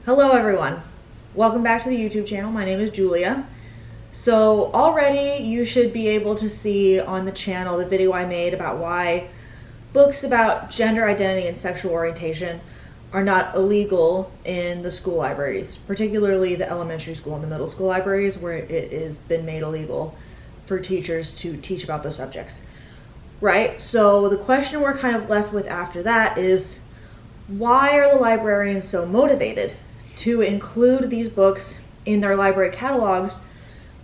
Hello everyone, welcome back to the YouTube channel. My name is Julia. So already you should be able to see on the channel the video I made about why books about gender identity and sexual orientation are not illegal in the school libraries, particularly the elementary school and the middle school libraries where it has been made illegal for teachers to teach about those subjects. Right? So the question we're kind of left with after that is, why are the librarians so motivated to include these books in their library catalogs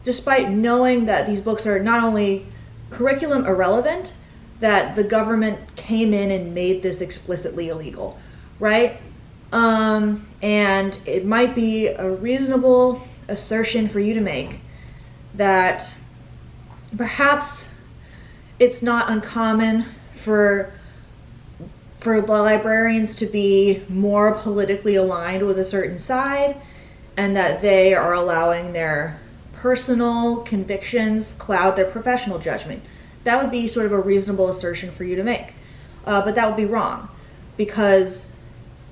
despite knowing that these books are not only curriculum irrelevant, that the government came in and made this explicitly illegal, right? And it might be a reasonable assertion for you to make that perhaps it's not uncommon for the librarians to be more politically aligned with a certain side, and that they are allowing their personal convictions cloud their professional judgment. That would be sort of a reasonable assertion for you to make. But that would be wrong, because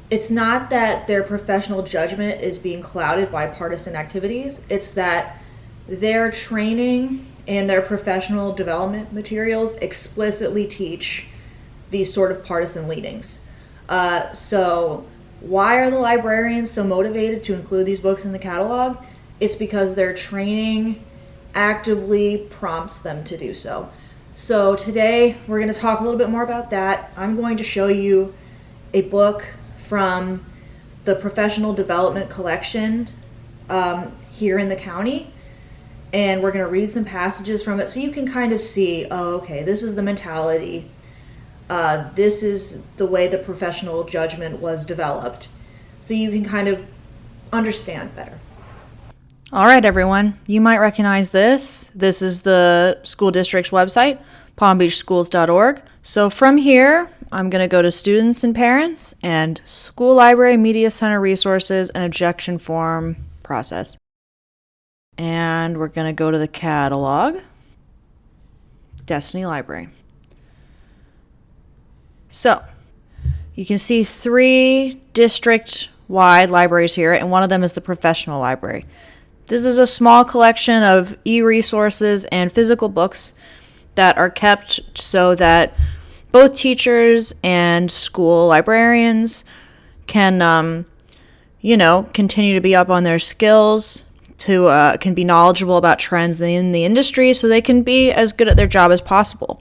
it's not that their professional judgment is being clouded by partisan activities. It's that their training and their professional development materials explicitly teach these sort of partisan leanings. So why are the librarians so motivated to include these books in the catalog? It's because their training actively prompts them to do so. So today we're going to talk a little bit more about that. I'm going to show you a book from the professional development collection here in the county, and we're going to read some passages from it so you can kind of see, oh, okay, this is the mentality. This is the way the professional judgment was developed, so you can kind of understand better. All right, everyone, you might recognize this. This is the school district's website, palmbeachschools.org. So from here, I'm going to go to students and parents and school library media center resources and objection form process. And we're going to go to the catalog, Destiny Library. So you can see 3 district-wide libraries here, and one of them is the professional library. This is a small collection of e-resources and physical books that are kept so that both teachers and school librarians can, continue to be up on their skills, can be knowledgeable about trends in the industry so they can be as good at their job as possible.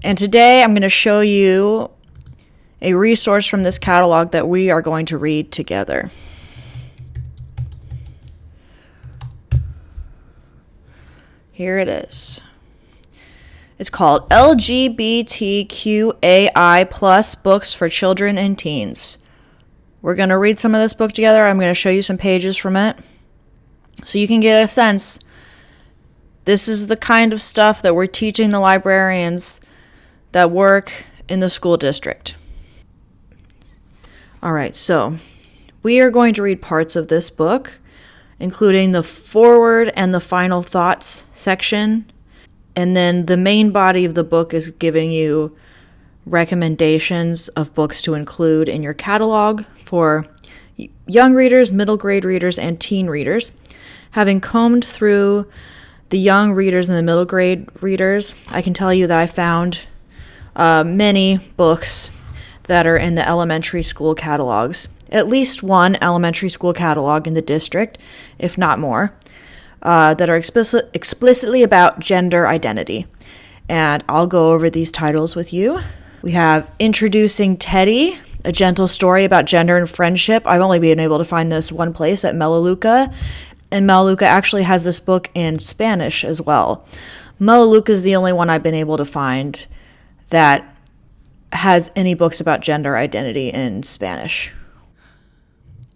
And today I'm going to show you a resource from this catalog that we are going to read together. Here it is. It's called LGBTQAI Plus Books for Children and Teens. We're going to read some of this book together. I'm going to show you some pages from it so you can get a sense. This is the kind of stuff that we're teaching the librarians that work in the school district. All right, so we are going to read parts of this book, including the foreword and the final thoughts section. And then the main body of the book is giving you recommendations of books to include in your catalog for young readers, middle grade readers, and teen readers. Having combed through the young readers and the middle grade readers, I can tell you that I found many books that are in the elementary school catalogs. At least one elementary school catalog in the district, if not more, that are explicitly about gender identity. And I'll go over these titles with you. We have Introducing Teddy, a gentle story about gender and friendship. I've only been able to find this one place at Melaleuca, and Melaleuca actually has this book in Spanish as well. Melaleuca is the only one I've been able to find that has any books about gender identity in Spanish.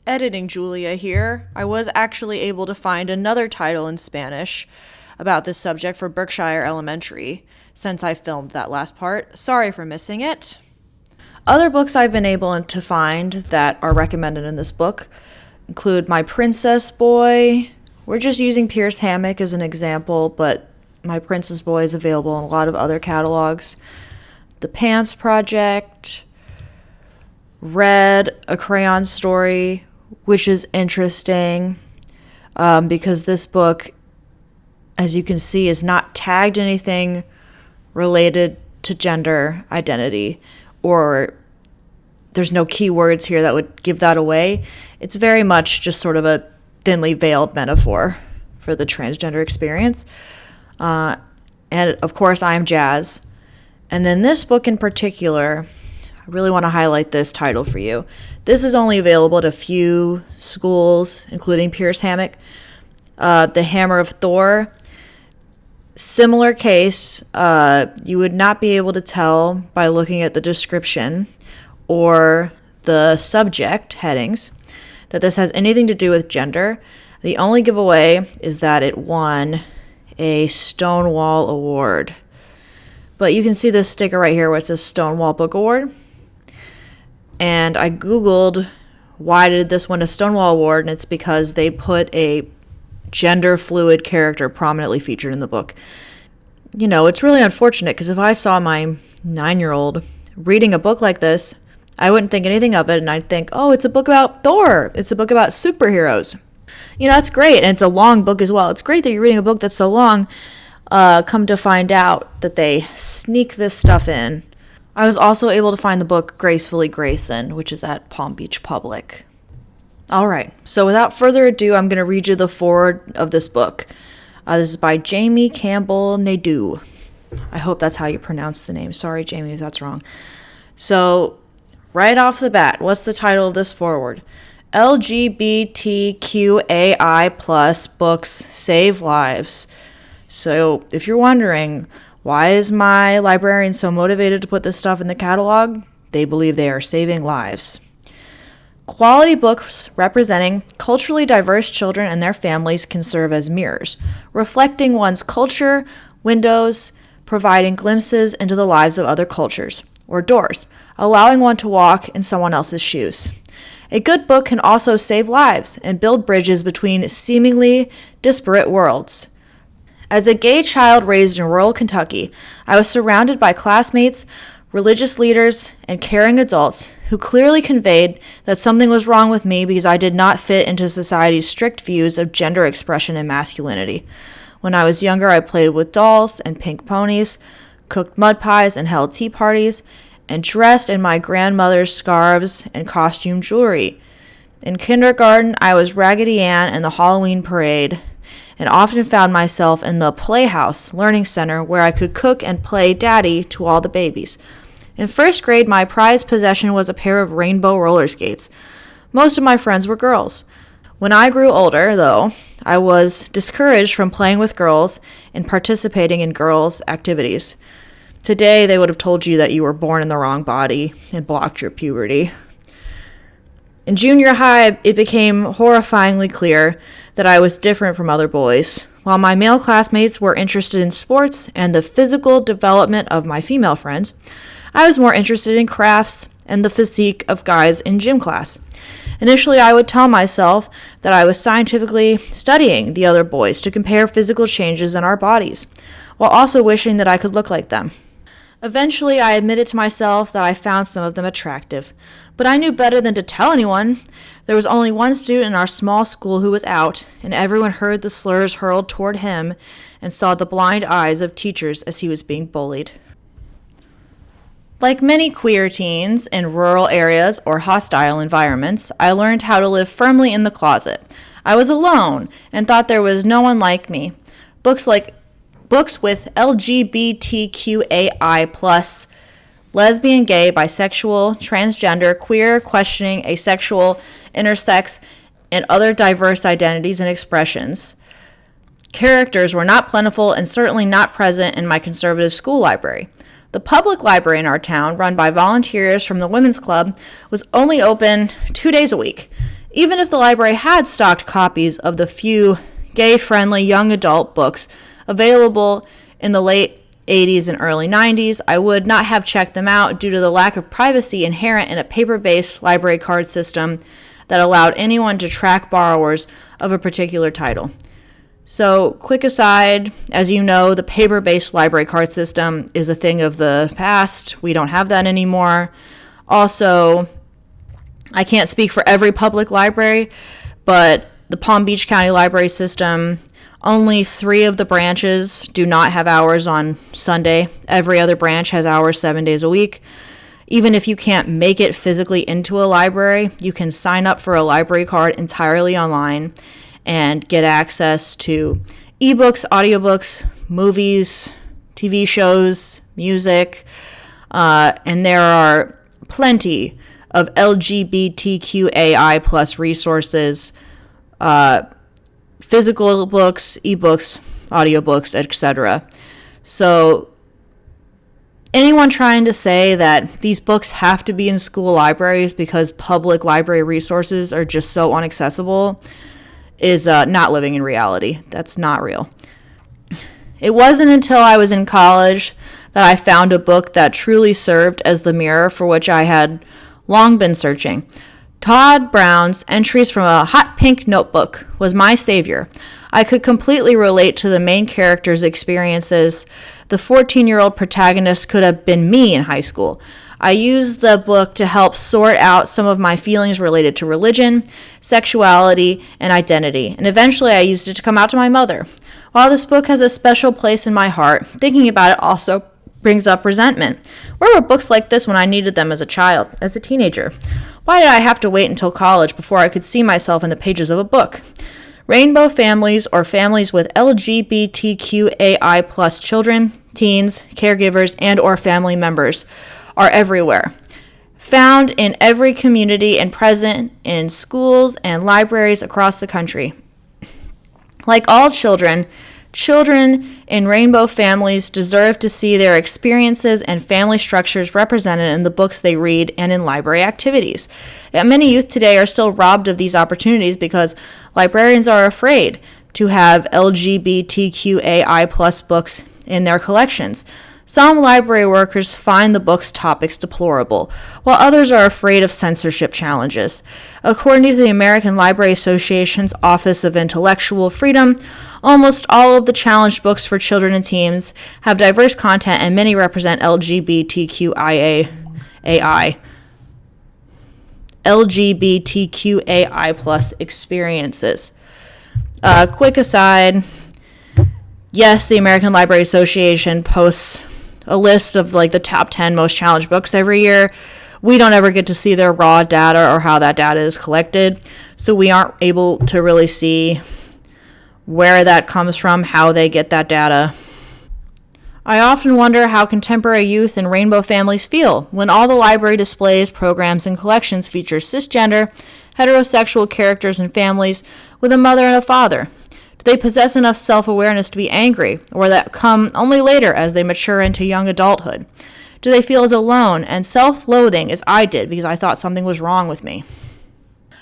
Editing Julia here, I was actually able to find another title in Spanish about this subject for Berkshire Elementary since I filmed that last part. Sorry for missing it. Other books I've been able to find that are recommended in this book include My Princess Boy. We're just using Pierce Hammock as an example, but My Princess Boy is available in a lot of other catalogs. The Pants Project, Red, A Crayon Story, which is interesting because this book, as you can see, is not tagged anything related to gender identity, or there's no keywords here that would give that away. It's very much just sort of a thinly veiled metaphor for the transgender experience. And of course, I am Jazz. And then this book in particular, I really want to highlight this title for you. This is only available at a few schools, including Pierce Hammock. The Hammer of Thor. Similar case, you would not be able to tell by looking at the description or the subject headings that this has anything to do with gender. The only giveaway is that it won a Stonewall Award. But you can see this sticker right here where it says Stonewall Book Award. And I Googled why did this win a Stonewall Award, and it's because they put a gender fluid character prominently featured in the book. You know, it's really unfortunate because if I saw my 9-year-old reading a book like this, I wouldn't think anything of it, and I'd think, oh, it's a book about Thor. It's a book about superheroes. You know, that's great, and it's a long book as well. It's great that you're reading a book that's so long. Come to find out that they sneak this stuff in. I was also able to find the book Gracefully Grayson, which is at Palm Beach Public. All right, so without further ado, I'm going to read you the foreword of this book. This is by Jamie Campbell Nadeau. I hope that's how you pronounce the name. Sorry, Jamie, if that's wrong. So, right off the bat, what's the title of this foreword? LGBTQAI plus books save lives. So, if you're wondering, why is my librarian so motivated to put this stuff in the catalog? They believe they are saving lives. Quality books representing culturally diverse children and their families can serve as mirrors, reflecting one's culture, windows, providing glimpses into the lives of other cultures, or doors, allowing one to walk in someone else's shoes. A good book can also save lives and build bridges between seemingly disparate worlds. As a gay child raised in rural Kentucky, I was surrounded by classmates, religious leaders, and caring adults who clearly conveyed that something was wrong with me because I did not fit into society's strict views of gender expression and masculinity. When I was younger, I played with dolls and pink ponies, cooked mud pies and held tea parties, and dressed in my grandmother's scarves and costume jewelry. In kindergarten, I was Raggedy Ann in the Halloween parade, and often found myself in the Playhouse Learning Center where I could cook and play daddy to all the babies. In first grade, my prized possession was a pair of rainbow roller skates. Most of my friends were girls. When I grew older, though, I was discouraged from playing with girls and participating in girls' activities. Today, they would have told you that you were born in the wrong body and blocked your puberty. In junior high, it became horrifyingly clear that I was different from other boys. While my male classmates were interested in sports and the physical development of my female friends, I was more interested in crafts and the physique of guys in gym class. Initially, I would tell myself that I was scientifically studying the other boys to compare physical changes in our bodies, while also wishing that I could look like them. Eventually, I admitted to myself that I found some of them attractive, but I knew better than to tell anyone. There was only one student in our small school who was out, and everyone heard the slurs hurled toward him and saw the blind eyes of teachers as he was being bullied. Like many queer teens in rural areas or hostile environments, I learned how to live firmly in the closet. I was alone and thought there was no one like me. Books with LGBTQAI+, lesbian, gay, bisexual, transgender, queer, questioning, asexual, intersex, and other diverse identities and expressions. Characters were not plentiful and certainly not present in my conservative school library. The public library in our town, run by volunteers from the Women's Club, was only open 2 days a week. Even if the library had stocked copies of the few gay-friendly young adult books available in the late 80s and early 90s, I would not have checked them out due to the lack of privacy inherent in a paper-based library card system that allowed anyone to track borrowers of a particular title. So, quick aside, as you know, the paper-based library card system is a thing of the past. We don't have that anymore. Also, I can't speak for every public library, but the Palm Beach County Library System, only 3 of the branches do not have hours on Sunday. Every other branch has hours 7 days a week. Even if you can't make it physically into a library, you can sign up for a library card entirely online and get access to ebooks, audiobooks, movies, TV shows, music, and there are plenty of LGBTQAI plus resources, physical books, ebooks, audiobooks, etc. So anyone trying to say that these books have to be in school libraries because public library resources are just so inaccessible is not living in reality. That's not real. It wasn't until I was in college that I found a book that truly served as the mirror for which I had long been searching. Todd Brown's Entries from a Hot Pink Notebook was my savior. I could completely relate to the main character's experiences. The 14-year-old protagonist could have been me in high school. I used the book to help sort out some of my feelings related to religion, sexuality, and identity, and eventually I used it to come out to my mother. While this book has a special place in my heart, thinking about it also brings up resentment. Where were books like this when I needed them as a child, as a teenager? Why did I have to wait until college before I could see myself in the pages of a book? Rainbow families or families with LGBTQAI plus children, teens, caregivers, and or family members are everywhere. Found in every community and present in schools and libraries across the country. Like all children, children in rainbow families deserve to see their experiences and family structures represented in the books they read and in library activities. Yet many youth today are still robbed of these opportunities because librarians are afraid to have LGBTQAI plus books in their collections. Some library workers find the book's topics deplorable, while others are afraid of censorship challenges. According to the American Library Association's Office of Intellectual Freedom, almost all of the challenged books for children and teens have diverse content and many represent LGBTQAI plus experiences. Quick aside, yes, the American Library Association posts a list of like the top 10 most challenged books every year. We don't ever get to see their raw data or how that data is collected, so we aren't able to really see where that comes from, how they get that data. I often wonder how contemporary youth and rainbow families feel when all the library displays, programs, and collections feature cisgender, heterosexual characters and families with a mother and a father. Do they possess enough self-awareness to be angry, or will that come only later as they mature into young adulthood? Do they feel as alone and self-loathing as I did because I thought something was wrong with me?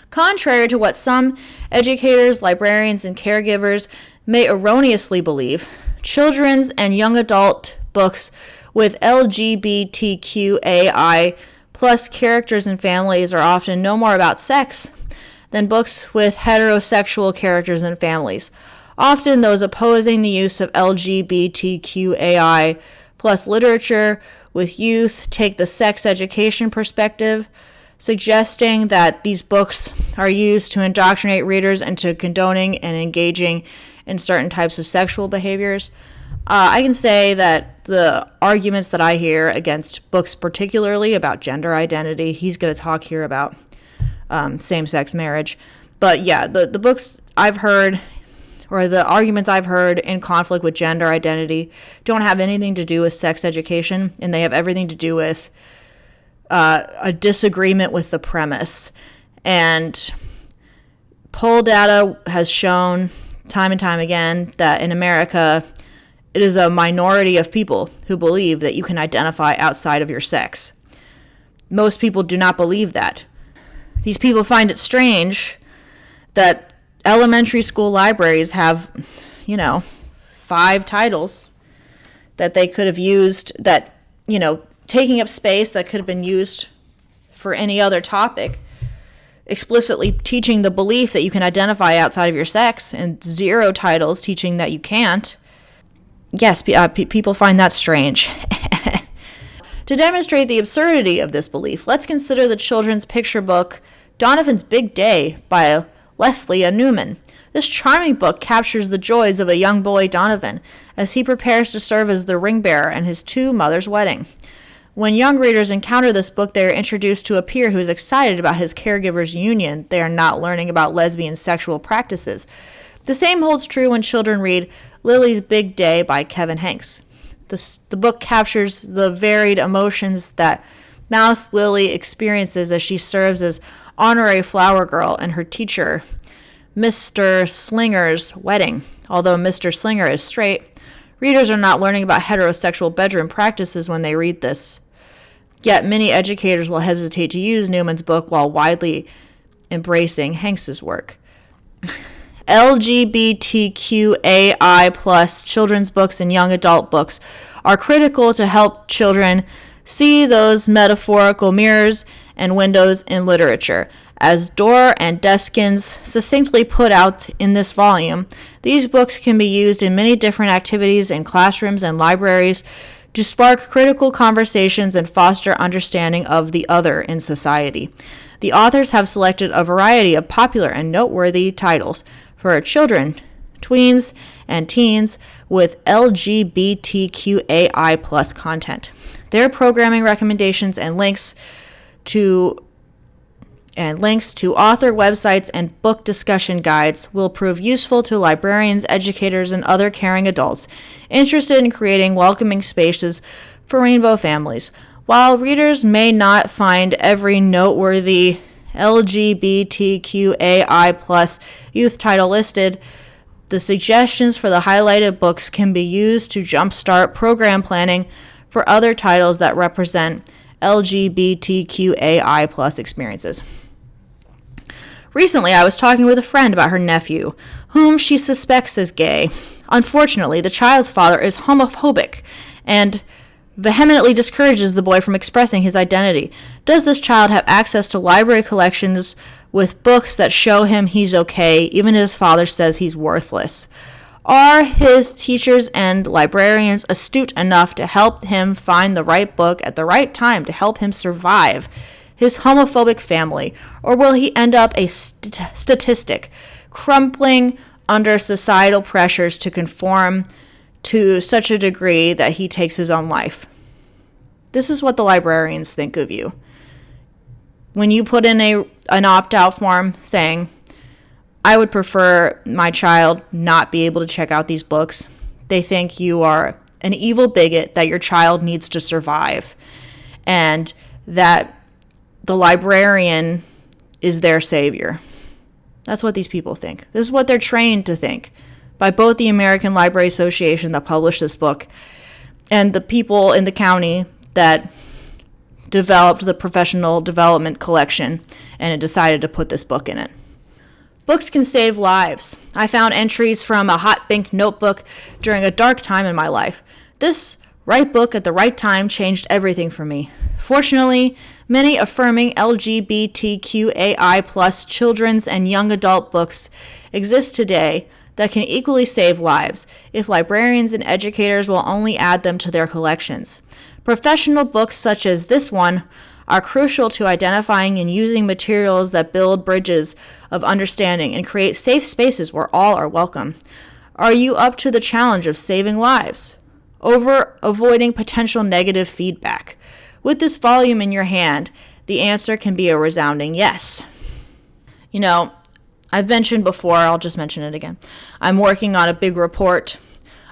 Contrary to what some educators, librarians, and caregivers may erroneously believe, children's and young adult books with LGBTQAI plus characters and families are often no more about sex than books with heterosexual characters and families. Often those opposing the use of LGBTQAI plus literature with youth take the sex education perspective, suggesting that these books are used to indoctrinate readers into condoning and engaging in certain types of sexual behaviors. I can say that the arguments that I hear against books, particularly about gender identity, he's going to talk here about same-sex marriage. But yeah, the books I've heard, or the arguments I've heard in conflict with gender identity, don't have anything to do with sex education, and they have everything to do with a disagreement with the premise. And poll data has shown time and time again that in America, it is a minority of people who believe that you can identify outside of your sex. Most people do not believe that. These people find it strange that elementary school libraries have, 5 titles that they could have used that, taking up space that could have been used for any other topic, explicitly teaching the belief that you can identify outside of your sex, and 0 titles teaching that you can't. Yes, people find that strange. To demonstrate the absurdity of this belief, let's consider the children's picture book Donovan's Big Day by Leslie Newman. This charming book captures the joys of a young boy, Donovan, as he prepares to serve as the ring bearer at his two mothers' wedding. When young readers encounter this book, they are introduced to a peer who is excited about his caregiver's union. They are not learning about lesbian sexual practices. The same holds true when children read Lily's Big Day by Kevin Hanks. The book captures the varied emotions that Mouse Lily experiences as she serves as honorary flower girl in her teacher, Mr. Slinger's wedding. Although Mr. Slinger is straight, readers are not learning about heterosexual bedroom practices when they read this. Yet many educators will hesitate to use Newman's book while widely embracing Hanks's work. LGBTQAI plus children's books and young adult books are critical to help children see those metaphorical mirrors and windows in literature. As Dorr and Deskins succinctly put out in this volume, these books can be used in many different activities in classrooms and libraries to spark critical conversations and foster understanding of the other in society. The authors have selected a variety of popular and noteworthy titles for children, tweens, and teens with LGBTQAI plus content. Their programming recommendations and links to author websites and book discussion guides will prove useful to librarians, educators, and other caring adults interested in creating welcoming spaces for rainbow families. While readers may not find every noteworthy LGBTQAI plus youth title listed, the suggestions for the highlighted books can be used to jumpstart program planning for other titles that represent LGBTQAI plus experiences. Recently, I was talking with a friend about her nephew, whom she suspects is gay. Unfortunately, the child's father is homophobic and vehemently discourages the boy from expressing his identity. Does this child have access to library collections with books that show him he's okay, even if his father says he's worthless? Are his teachers and librarians astute enough to help him find the right book at the right time to help him survive his homophobic family, or will he end up a statistic, crumpling under societal pressures to conform to such a degree that he takes his own life? This is what the librarians think of you. When you put in an opt-out form saying, I would prefer my child not be able to check out these books, they think you are an evil bigot, that your child needs to survive, and that the librarian is their savior. That's what these people think. This is what they're trained to think by both the American Library Association that published this book and the people in the county that developed the professional development collection and decided to put this book in it. Books can save lives. I found entries from a hot pink notebook during a dark time in my life. This right book at the right time changed everything for me. Fortunately, many affirming LGBTQAI plus children's and young adult books exist today that can equally save lives if librarians and educators will only add them to their collections. Professional books such as this one are crucial to identifying and using materials that build bridges of understanding and create safe spaces where all are welcome. Are you up to the challenge of saving lives over avoiding potential negative feedback? With this volume in your hand, the answer can be a resounding yes. You know, I've mentioned before, I'll just mention it again. I'm working on a big report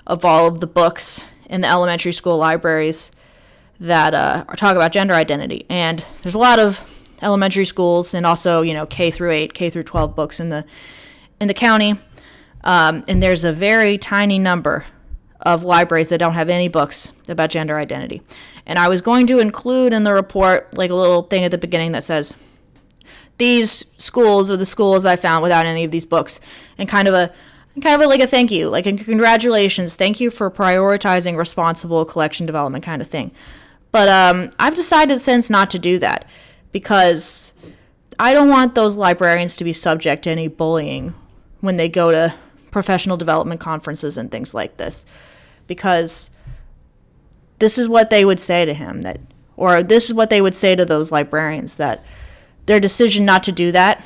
of all of the books in the elementary school libraries that talk about gender identity. And there's a lot of elementary schools and also, K through 8, K through 12 books in the county. And there's a very tiny number of libraries that don't have any books about gender identity. And I was going to include in the report like a little thing at the beginning that says, these schools are the schools I found without any of these books, and kind of like a thank you, like a congratulations, thank you for prioritizing responsible collection development kind of thing. But I've decided since not to do that because I don't want those librarians to be subject to any bullying when they go to professional development conferences and things like this, because this is what they would say to him, or this is what they would say to those librarians, that Their decision not to do that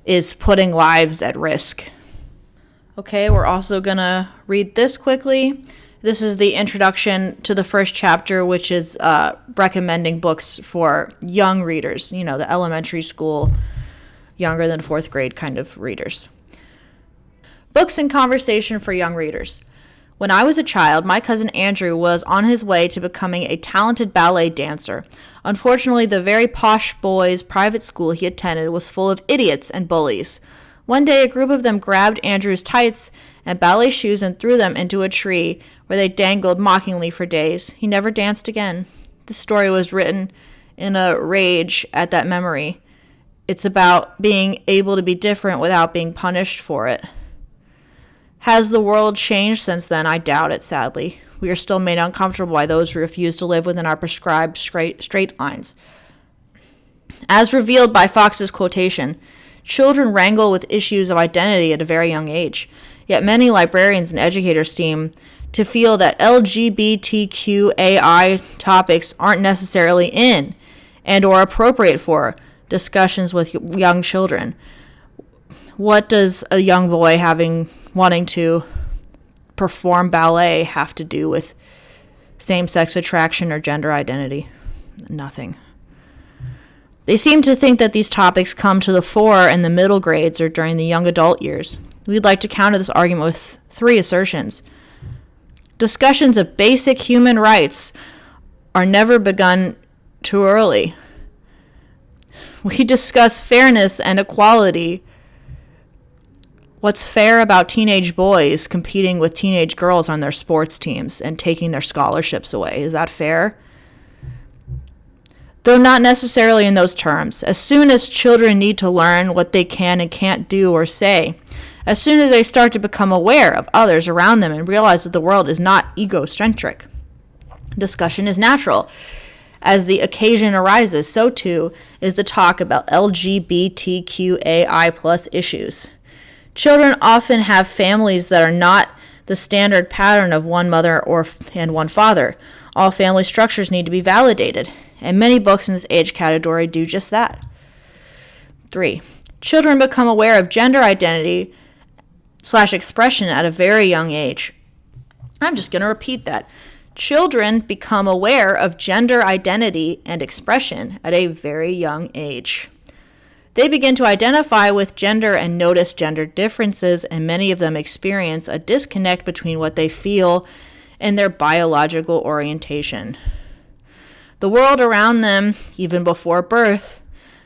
is putting lives at risk. Okay, we're also going to read this quickly. This is the introduction to the first chapter, which is recommending books for young readers, the elementary school, younger than 4th grade kind of readers. Books and conversation for young readers. When I was a child, my cousin Andrew was on his way to becoming a talented ballet dancer. Unfortunately, the very posh boys' private school he attended was full of idiots and bullies. One day, a group of them grabbed Andrew's tights and ballet shoes and threw them into a tree, where they dangled mockingly for days. He never danced again. The story was written in a rage at that memory. It's about being able to be different without being punished for it. Has the world changed since then? I doubt it, sadly. We are still made uncomfortable by those who refuse to live within our prescribed straight lines. As revealed by Fox's quotation, children wrangle with issues of identity at a very young age, yet many librarians and educators seem to feel that LGBTQAI topics aren't necessarily in and or appropriate for discussions with young children. What does a young boy wanting to perform ballet have to do with same-sex attraction or gender identity? Nothing. They seem to think that these topics come to the fore in the middle grades or during the young adult years. We'd like to counter this argument with 3 assertions. Discussions of basic human rights are never begun too early. We discuss fairness and equality. What's fair about teenage boys competing with teenage girls on their sports teams and taking their scholarships away? Is that fair? Though not necessarily in those terms. As soon as children need to learn what they can and can't do or say, as soon as they start to become aware of others around them and realize that the world is not egocentric, discussion is natural. As the occasion arises, so too is the talk about LGBTQAI plus issues. Children often have families that are not the standard pattern of one mother and one father. All family structures need to be validated, and many books in this age category do just that. 3. Children become aware of gender identity / expression at a very young age. I'm just going to repeat that. Children become aware of gender identity and expression at a very young age. They begin to identify with gender and notice gender differences, and many of them experience a disconnect between what they feel and their biological orientation. The world around them, even before birth,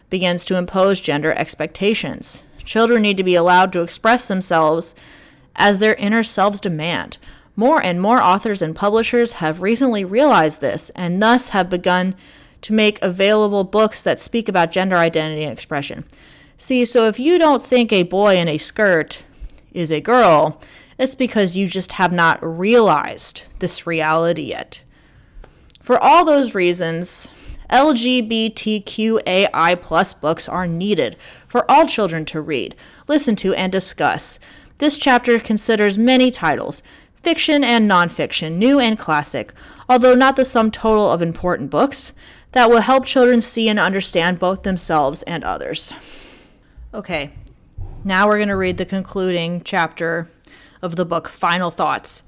begins to impose gender expectations. Children need to be allowed to express themselves as their inner selves demand. More and more authors and publishers have recently realized this and thus have begun to make available books that speak about gender identity and expression. See, so if you don't think a boy in a skirt is a girl, it's because you just have not realized this reality yet. For all those reasons, LGBTQAI plus books are needed for all children to read, listen to, and discuss. This chapter considers many titles, fiction and nonfiction, new and classic, although not the sum total of important books, that will help children see and understand both themselves and others. Okay, now we're going to read the concluding chapter of the book, Final Thoughts.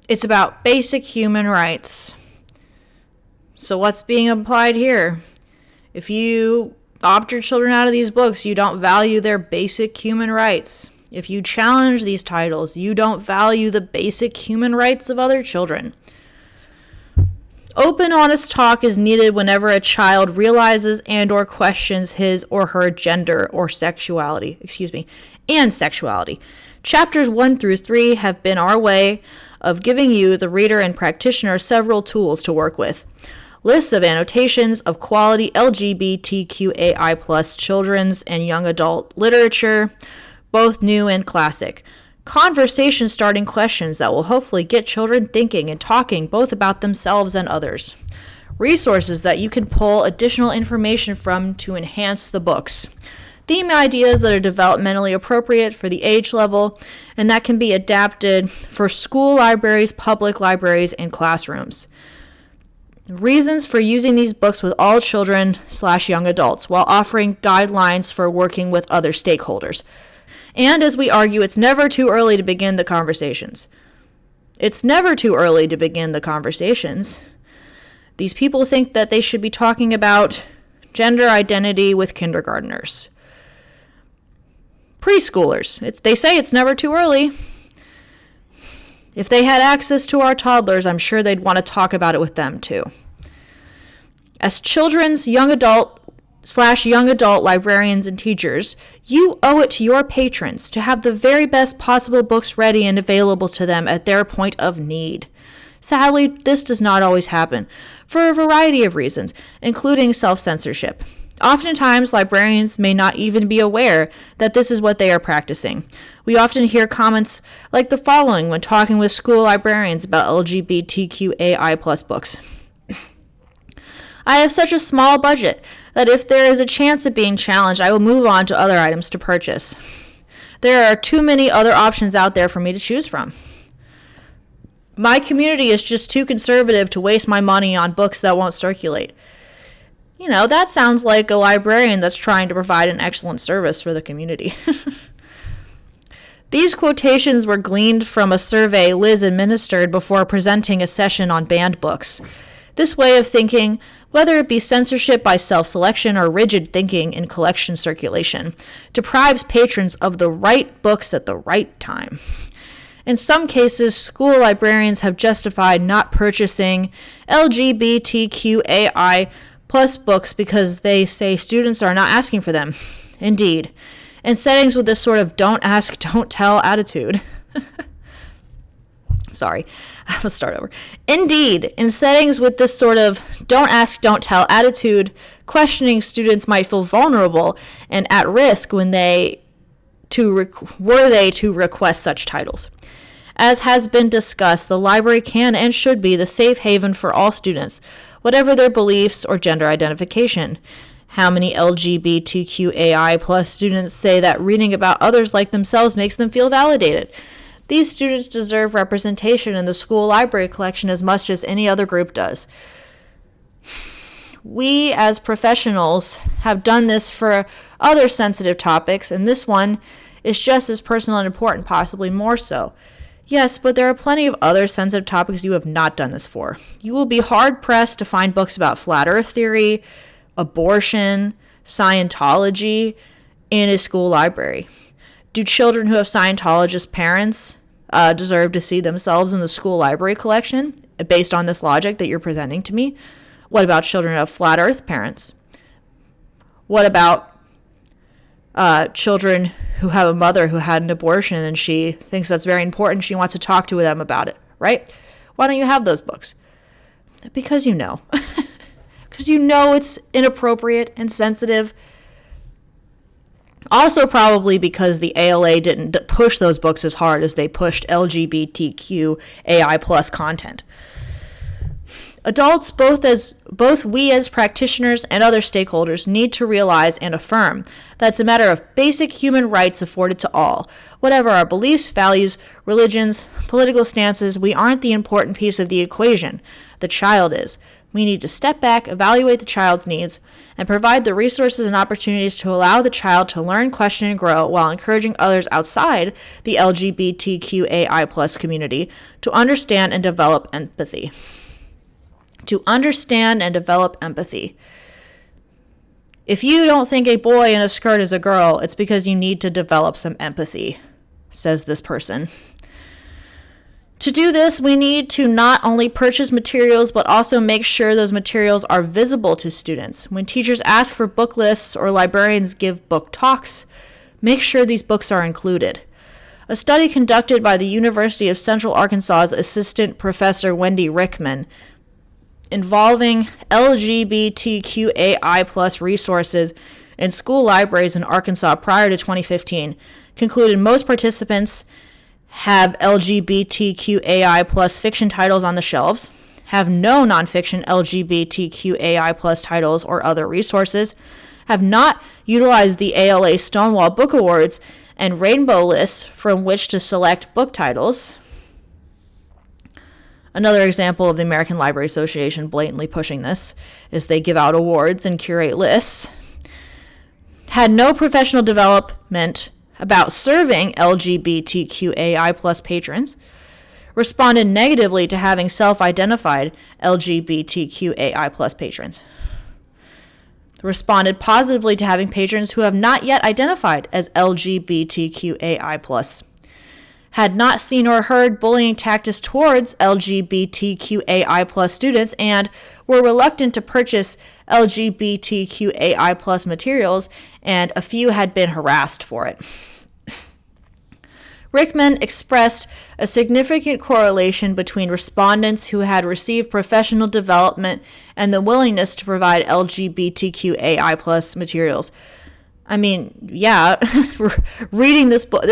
It's about basic human rights. So what's being applied here? If you opt your children out of these books, you don't value their basic human rights. If you challenge these titles, you don't value the basic human rights of other children. Open, honest talk is needed whenever a child realizes and or questions his or her gender or sexuality, and sexuality. Chapters 1 through 3 have been our way of giving you, the reader and practitioner, several tools to work with. Lists of annotations of quality LGBTQAI plus children's and young adult literature, both new and classic. Conversation starting questions that will hopefully get children thinking and talking both about themselves and others. Resources that you can pull additional information from to enhance the books. Theme ideas that are developmentally appropriate for the age level and that can be adapted for school libraries, public libraries, and classrooms. Reasons for using these books with all children/young adults while offering guidelines for working with other stakeholders. And as we argue, it's never too early to begin the conversations. It's never too early to begin the conversations. These people think that they should be talking about gender identity with kindergartners. Preschoolers. They say it's never too early. If they had access to our toddlers, I'm sure they'd want to talk about it with them too. As children's young adult librarians and teachers, you owe it to your patrons to have the very best possible books ready and available to them at their point of need. Sadly, this does not always happen, for a variety of reasons, including self-censorship. Oftentimes, librarians may not even be aware that this is what they are practicing. We often hear comments like the following when talking with school librarians about LGBTQAI+ books. I have such a small budget that if there is a chance of being challenged, I will move on to other items to purchase. There are too many other options out there for me to choose from. My community is just too conservative to waste my money on books that won't circulate. You know, that sounds like a librarian that's trying to provide an excellent service for the community. These quotations were gleaned from a survey Liz administered before presenting a session on banned books. This way of thinking, whether it be censorship by self-selection or rigid thinking in collection circulation, deprives patrons of the right books at the right time. In some cases, school librarians have justified not purchasing LGBTQAI+ books because they say students are not asking for them. Indeed, in settings with this sort of don't ask, don't tell attitude. Sorry, I will start over. Indeed, in settings with this sort of don't ask, don't tell attitude, questioning students might feel vulnerable and at risk when were they to request such titles. As has been discussed, the library can and should be the safe haven for all students, whatever their beliefs or gender identification. How many LGBTQAI+ students say that reading about others like themselves makes them feel validated? These students deserve representation in the school library collection as much as any other group does. We, as professionals, have done this for other sensitive topics, and this one is just as personal and important, possibly more so. Yes, but there are plenty of other sensitive topics you have not done this for. You will be hard-pressed to find books about flat earth theory, abortion, Scientology in a school library. Do children who have Scientologist parents deserve to see themselves in the school library collection based on this logic that you're presenting to me? What about children who have flat earth parents? What about children who have a mother who had an abortion and she thinks that's very important, she wants to talk to them about it, right? Why don't you have those books? Because you know. Because you know it's inappropriate and sensitive. Also probably because the ALA didn't push those books as hard as they pushed LGBTQAI+ content. Adults, both we as practitioners and other stakeholders, need to realize and affirm that it's a matter of basic human rights afforded to all. Whatever our beliefs, values, religions, political stances, we aren't the important piece of the equation. The child is. We need to step back, evaluate the child's needs, and provide the resources and opportunities to allow the child to learn, question, and grow while encouraging others outside the LGBTQAI+ community to understand and develop empathy. If you don't think a boy in a skirt is a girl, it's because you need to develop some empathy, says this person. To do this, we need to not only purchase materials, but also make sure those materials are visible to students. When teachers ask for book lists or librarians give book talks, make sure these books are included. A study conducted by the University of Central Arkansas's assistant professor Wendy Rickman involving LGBTQAI+ resources in school libraries in Arkansas prior to 2015 concluded most participants have LGBTQAI+ fiction titles on the shelves, have no nonfiction LGBTQAI+ titles or other resources, have not utilized the ALA Stonewall Book Awards and Rainbow lists from which to select book titles, Another example of the American Library Association blatantly pushing this is they give out awards and curate lists. Had no professional development about serving LGBTQAI plus patrons. Responded negatively to having self-identified LGBTQAI plus patrons. Responded positively to having patrons who have not yet identified as LGBTQAI plus. Had not seen or heard bullying tactics towards LGBTQAI plus students and were reluctant to purchase LGBTQAI plus materials, and a few had been harassed for it. Rickman expressed a significant correlation between respondents who had received professional development and the willingness to provide LGBTQAI plus materials. I mean, yeah, reading this book,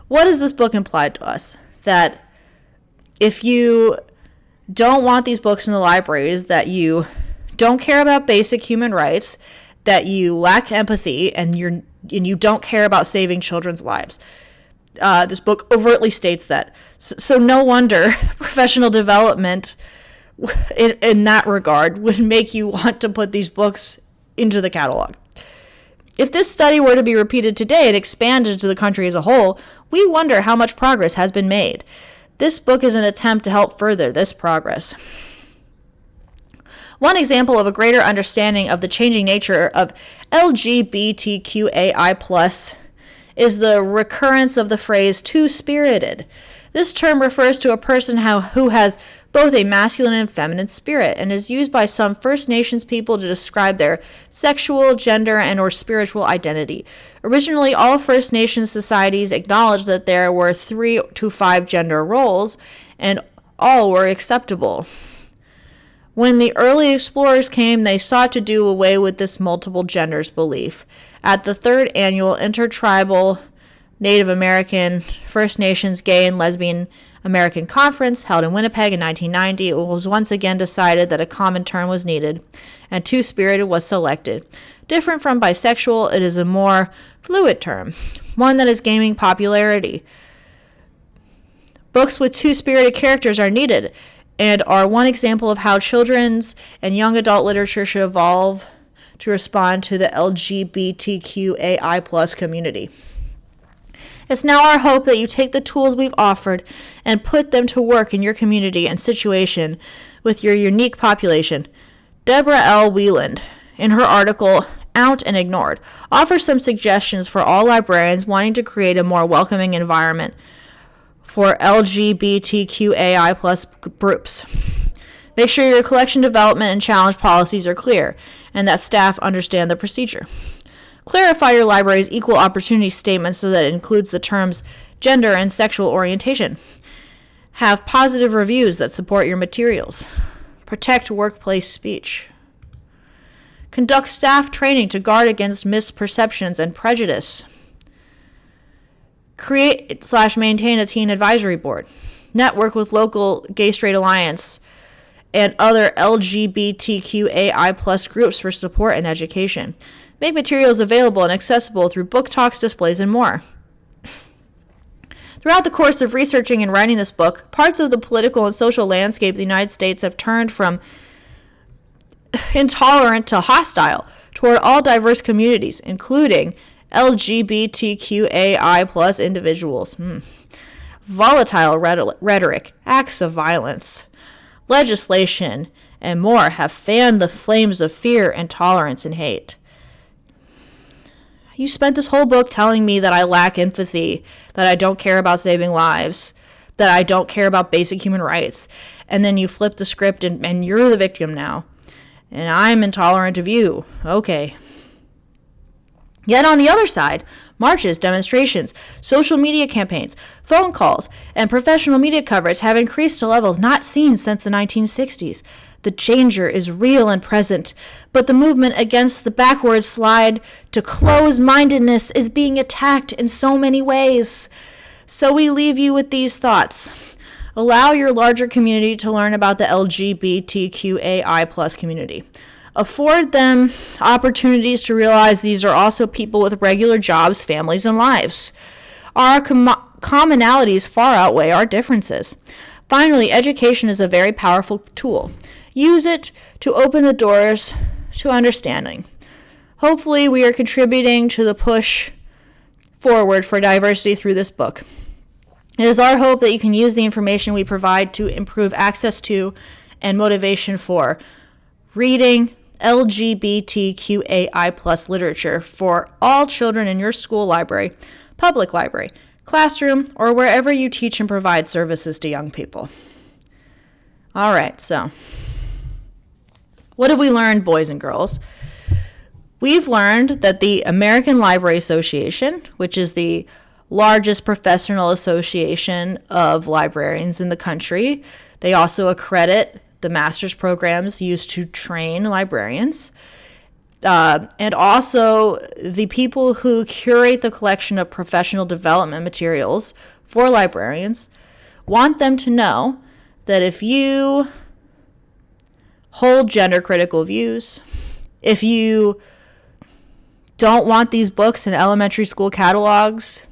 what does this book imply to us? That if you don't want these books in the libraries, that you don't care about basic human rights, that you lack empathy, and you don't care about saving children's lives. This book overtly states that. So no wonder professional development in that regard would make you want to put these books into the catalog. If this study were to be repeated today and expanded to the country as a whole, we wonder how much progress has been made. This book is an attempt to help further this progress. One example of a greater understanding of the changing nature of LGBTQAI+ is the recurrence of the phrase two-spirited. This term refers to a person who has both a masculine and feminine spirit and is used by some First Nations people to describe their sexual, gender, and or spiritual identity. Originally, all First Nations societies acknowledged that there were 3 to 5 gender roles, and all were acceptable. When the early explorers came, they sought to do away with this multiple genders belief. At the 3rd annual Intertribal Native American First Nations Gay and Lesbian American Conference held in Winnipeg in 1990, it was once again decided that a common term was needed, and two-spirited was selected. Different from bisexual, it is a more fluid term, one that is gaining popularity. Books with two-spirited characters are needed, and are one example of how children's and young adult literature should evolve to respond to the LGBTQAI+ community. It's now our hope that you take the tools we've offered and put them to work in your community and situation with your unique population. Deborah L. Wieland, in her article, Out and Ignored, offers some suggestions for all librarians wanting to create a more welcoming environment for LGBTQAI+ groups. Make sure your collection development and challenge policies are clear and that staff understand the procedure. Clarify your library's equal opportunity statement so that it includes the terms gender and sexual orientation. Have positive reviews that support your materials. Protect workplace speech. Conduct staff training to guard against misperceptions and prejudice. Create/maintain a teen advisory board. Network with local Gay Straight Alliance and other LGBTQAI+ groups for support and education. Make materials available and accessible through book talks, displays, and more. Throughout the course of researching and writing this book, parts of the political and social landscape of the United States have turned from intolerant to hostile toward all diverse communities, including LGBTQAI+ individuals. Volatile rhetoric, acts of violence, legislation, and more have fanned the flames of fear, intolerance, and hate. You spent this whole book telling me that I lack empathy, that I don't care about saving lives, that I don't care about basic human rights, and then you flip the script and you're the victim now. And I'm intolerant of you. Okay. Yet on the other side, marches, demonstrations, social media campaigns, phone calls, and professional media coverage have increased to levels not seen since the 1960s. The danger is real and present, but the movement against the backward slide to closed-mindedness is being attacked in so many ways. So we leave you with these thoughts. Allow your larger community to learn about the LGBTQAI+ community. Afford them opportunities to realize these are also people with regular jobs, families, and lives. Our commonalities far outweigh our differences. Finally, education is a very powerful tool. Use it to open the doors to understanding. Hopefully, we are contributing to the push forward for diversity through this book. It is our hope that you can use the information we provide to improve access to and motivation for reading LGBTQAI+ literature for all children in your school library, public library, classroom, or wherever you teach and provide services to young people. All right, so what have we learned, boys and girls? We've learned that the American Library Association, which is the largest professional association of librarians in the country, they also accredit the master's programs used to train librarians. And also the people who curate the collection of professional development materials for librarians want them to know that if you hold gender critical views, if you don't want these books in elementary school catalogs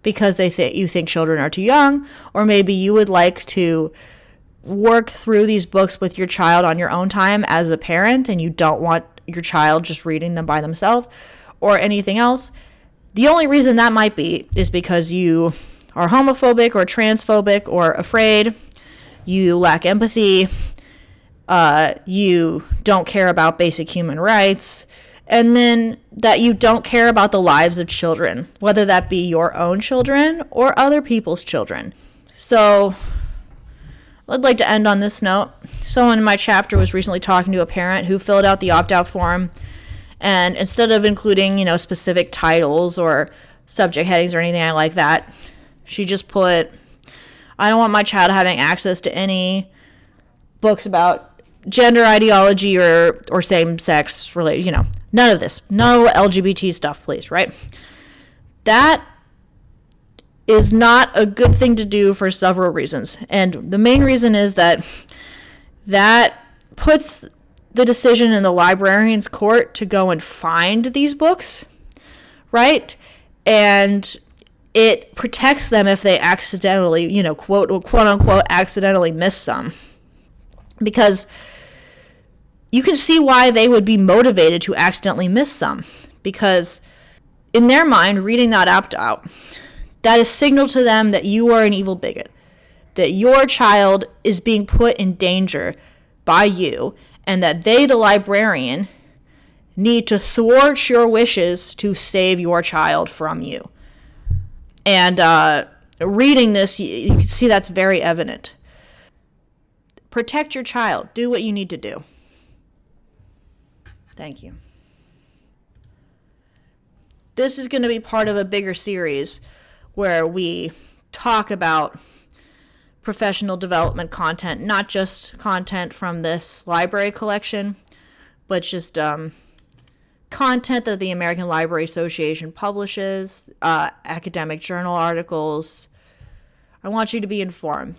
because you think children are too young, or maybe you would like to work through these books with your child on your own time as a parent and you don't want your child just reading them by themselves or anything else, the only reason that might be is because you are homophobic or transphobic or afraid, you lack empathy, you don't care about basic human rights, and then that you don't care about the lives of children, whether that be your own children or other people's children. So I'd like to end on this note. Someone in my chapter was recently talking to a parent who filled out the opt-out form, and instead of including, specific titles or subject headings or anything like that, she just put, I don't want my child having access to any books about gender ideology or same-sex related, none of this. No LGBT stuff, please, right? That is not a good thing to do for several reasons. And the main reason is that puts the decision in the librarian's court to go and find these books, right? And it protects them if they accidentally, quote unquote, accidentally miss some. Because you can see why they would be motivated to accidentally miss some. Because in their mind, reading that opt-out, that is signal to them that you are an evil bigot, that your child is being put in danger by you, and that they, the librarian, need to thwart your wishes to save your child from you. And reading this, you can see that's very evident. Protect your child. Do what you need to do. Thank you. This is going to be part of a bigger series where we talk about professional development content, not just content from this library collection, but just content that the American Library Association publishes, academic journal articles. I want you to be informed.